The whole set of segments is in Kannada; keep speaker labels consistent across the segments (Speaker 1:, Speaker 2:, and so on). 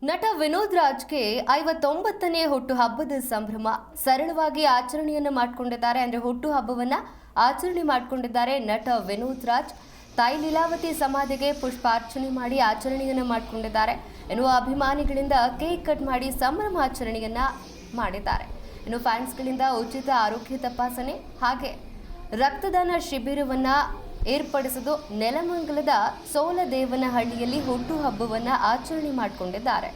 Speaker 1: ನಟ ವಿನೋದ್ ರಾಜ್ಗೆ 59ನೇ ಹುಟ್ಟುಹಬ್ಬದ ಸಂಭ್ರಮ ಸರಳವಾಗಿ ಆಚರಣೆಯನ್ನು ಮಾಡಿಕೊಂಡಿದ್ದಾರೆ. ಅಂದ್ರೆ ಹುಟ್ಟುಹಬ್ಬವನ್ನ ಆಚರಣೆ ಮಾಡಿಕೊಂಡಿದ್ದಾರೆ ನಟ ವಿನೋದ್ ರಾಜ್. ತಾಯಿ ಲೀಲಾವತಿ ಸಮಾಧಿಗೆ ಪುಷ್ಪಾರ್ಚನೆ ಮಾಡಿ ಆಚರಣೆಯನ್ನು ಮಾಡಿಕೊಂಡಿದ್ದಾರೆ. ಇನ್ನು ಅಭಿಮಾನಿಗಳಿಂದ ಕೇಕ್ ಕಟ್ ಮಾಡಿ ಸಂಭ್ರಮಾಚರಣೆಯನ್ನ ಮಾಡಿದ್ದಾರೆ. ಇನ್ನು ಫ್ಯಾನ್ಸ್ಗಳಿಂದ ಉಚಿತ ಆರೋಗ್ಯ ತಪಾಸಣೆ ಹಾಗೆ ರಕ್ತದಾನ ಶಿಬಿರವನ್ನ ಏರ್ಪಡಿಸಿದ್ದು ನೆಲಮಂಗಲದ ಸೋಲದೇವನಹಳ್ಳಿಯಲ್ಲಿ ಹುಟ್ಟುಹಬ್ಬವನ್ನು ಆಚರಣೆ ಮಾಡಿಕೊಂಡಿದ್ದಾರೆ.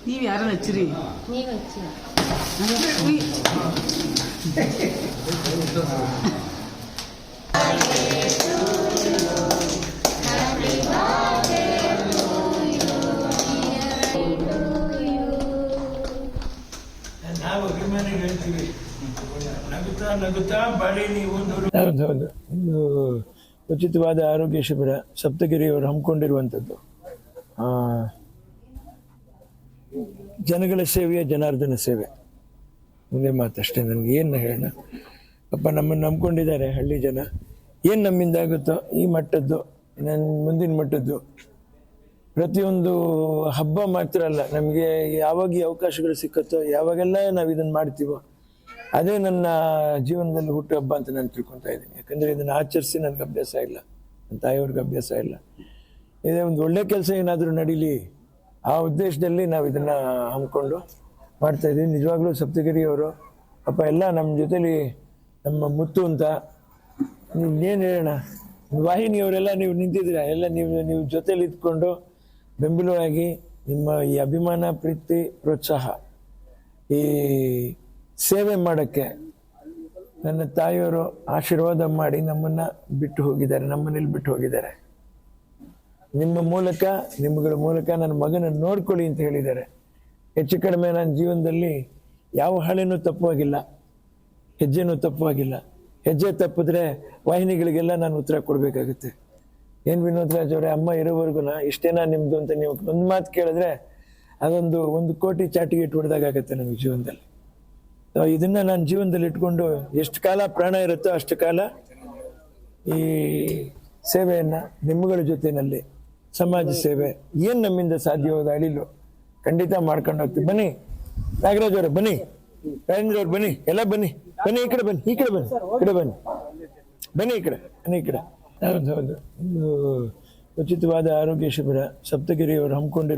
Speaker 2: ನೀವು ಯಾರನ್ನ ಹಚ್ಚಿರಿ?
Speaker 1: ನೀವು ಹಚ್ಚಿ
Speaker 3: ನಾವು ಅಭಿಮಾನಿಗಳು ಹೇಳ್ತೀವಿ, ನಗುತ್ತಾ ನಗುತ್ತಾ ಬಾಳಿ ನೀವು.
Speaker 4: ಹೌದು, ಇದು ಉಚಿತವಾದ ಆರೋಗ್ಯ ಶಿಬಿರ ಸಪ್ತಗಿರಿಯವರು ಹಮ್ಮಿಕೊಂಡಿರುವಂಥದ್ದು. ಜನಗಳ ಸೇವೆಯ ಜನಾರ್ದನ ಸೇವೆ, ಮುಂದೆ ಮಾತಷ್ಟೇ. ನನಗೆ ಏನು ಹೇಳೋಣ, ಅಪ್ಪ ನಮ್ಮನ್ನು ನಂಬ್ಕೊಂಡಿದ್ದಾರೆ ಹಳ್ಳಿ ಜನ. ಏನು ನಮ್ಮಿಂದ ಆಗುತ್ತೋ ಈ ಮಟ್ಟದ್ದು, ನನ್ನ ಮುಂದಿನ ಮಟ್ಟದ್ದು ಪ್ರತಿಯೊಂದು ಹಬ್ಬ ಮಾತ್ರ ಅಲ್ಲ, ನಮಗೆ ಯಾವಾಗ ಈ ಅವಕಾಶಗಳು ಸಿಕ್ಕತ್ತೋ ಯಾವಾಗೆಲ್ಲ ನಾವು ಇದನ್ನು ಮಾಡ್ತೀವೋ ಅದೇ ನನ್ನ ಜೀವನದಲ್ಲಿ ಹುಟ್ಟು ಹಬ್ಬ ಅಂತ ನಾನು ತಿಳ್ಕೊತಾ ಇದ್ದೀನಿ. ಯಾಕಂದರೆ ಇದನ್ನು ಆಚರಿಸಿ ನನಗೆ ಅಭ್ಯಾಸ ಇಲ್ಲ, ನನ್ನ ತಾಯಿಯವ್ರಿಗೆ ಅಭ್ಯಾಸ ಇಲ್ಲ. ಇದೇ ಒಂದು ಒಳ್ಳೆ ಕೆಲಸ ಏನಾದರೂ ನಡೀಲಿ ಆ ಉದ್ದೇಶದಲ್ಲಿ ನಾವು ಇದನ್ನು ಹಮ್ಮಿಕೊಂಡು ಮಾಡ್ತಾಯಿದ್ದೀವಿ. ನಿಜವಾಗ್ಲೂ ಸಪ್ತಗಿರಿಯವರು ಅಪ್ಪ ಎಲ್ಲ ನಮ್ಮ ಜೊತೇಲಿ ನಮ್ಮ ಮುತ್ತು ಅಂತ ಇನ್ನೇನು ಹೇಳೋಣ, ವಾಹಿನಿಯವರೆಲ್ಲ ನೀವು ನಿಂತಿದ್ದೀರ, ಎಲ್ಲ ನೀವು ಜೊತೇಲಿ ಇದ್ಕೊಂಡು ಬೆಂಬಲವಾಗಿ ನಿಮ್ಮ ಈ ಅಭಿಮಾನ, ಪ್ರೀತಿ, ಪ್ರೋತ್ಸಾಹ, ಈ ಸೇವೆ ಮಾಡೋಕ್ಕೆ ನನ್ನ ತಾಯಿಯವರು ಆಶೀರ್ವಾದ ಮಾಡಿ ನಮ್ಮನ್ನು ಬಿಟ್ಟು ಹೋಗಿದ್ದಾರೆ, ನಮ್ಮನೇಲಿ ಬಿಟ್ಟು ಹೋಗಿದ್ದಾರೆ. ನಿಮ್ಮ ಮೂಲಕ, ನಿಮ್ಮಗಳ ಮೂಲಕ ನನ್ನ ಮಗನನ್ನು ನೋಡ್ಕೊಳ್ಳಿ ಅಂತ ಹೇಳಿದ್ದಾರೆ. ಹೆಚ್ಚು ಕಡಿಮೆ ನನ್ನ ಜೀವನದಲ್ಲಿ ಯಾವ ಹಾಳೆನೂ ತಪ್ಪುವಾಗಿಲ್ಲ, ಹೆಜ್ಜೆನೂ ತಪ್ಪುವಾಗಿಲ್ಲ. ಹೆಜ್ಜೆ ತಪ್ಪಿದ್ರೆ ವಾಹಿನಿಗಳಿಗೆಲ್ಲ ನಾನು ಉತ್ತರ ಕೊಡಬೇಕಾಗುತ್ತೆ. ಏನು ವಿನೋದ್ ರಾಜ್ ಅವರೇ, ಅಮ್ಮ ಇರೋವರೆಗೂ ಇಷ್ಟೇನಾ ನಿಮ್ಮದು ಅಂತ ನೀವು ಒಂದು ಮಾತು ಕೇಳಿದ್ರೆ ಅದೊಂದು 1 ಕೋಟಿ ಚಾಟಿಗೆ ಇಟ್ಟು ಹೊಡೆದಾಗತ್ತೆ ನಮಗೆ ಜೀವನದಲ್ಲಿ. ಇದನ್ನು ನಾನು ಜೀವನದಲ್ಲಿ ಇಟ್ಕೊಂಡು ಎಷ್ಟು ಕಾಲ ಪ್ರಾಣ ಇರುತ್ತೋ ಅಷ್ಟು ಕಾಲ ಈ ಸೇವೆಯನ್ನು ನಿಮ್ಮಗಳ ಜೊತೆಯಲ್ಲಿ ಸಮಾಜ ಸೇವೆ ಏನು ನಮ್ಮಿಂದ ಸಾಧ್ಯವಾದ ಅಳಿಲು ಖಂಡಿತ ಮಾಡ್ಕೊಂಡು ಹೋಗ್ತೀವಿ. ಬನ್ನಿ ನಾಗರಾಜ್ ಅವರು, ಬನ್ನಿ ರಾಜೇಂದ್ರ ಅವ್ರು, ಬನ್ನಿ, ಎಲ್ಲ ಬನ್ನಿ, ಬನ್ನಿ ಈ ಕಡೆ ಬನ್ನಿ, ಈ ಕಡೆ ಬನ್ನಿ, ಈ ಕಡೆ ಬನ್ನಿ, ಬನ್ನಿ ಈ ಕಡೆ, ಬನ್ನಿ ಈ ಕಡೆ. ಹೌದು, ಇದು ಉಚಿತವಾದ ಆರೋಗ್ಯ ಶಿಬಿರ ಸಪ್ತಗಿರಿಯವರು ಹಮ್ಮಿಕೊಂಡಿರುವ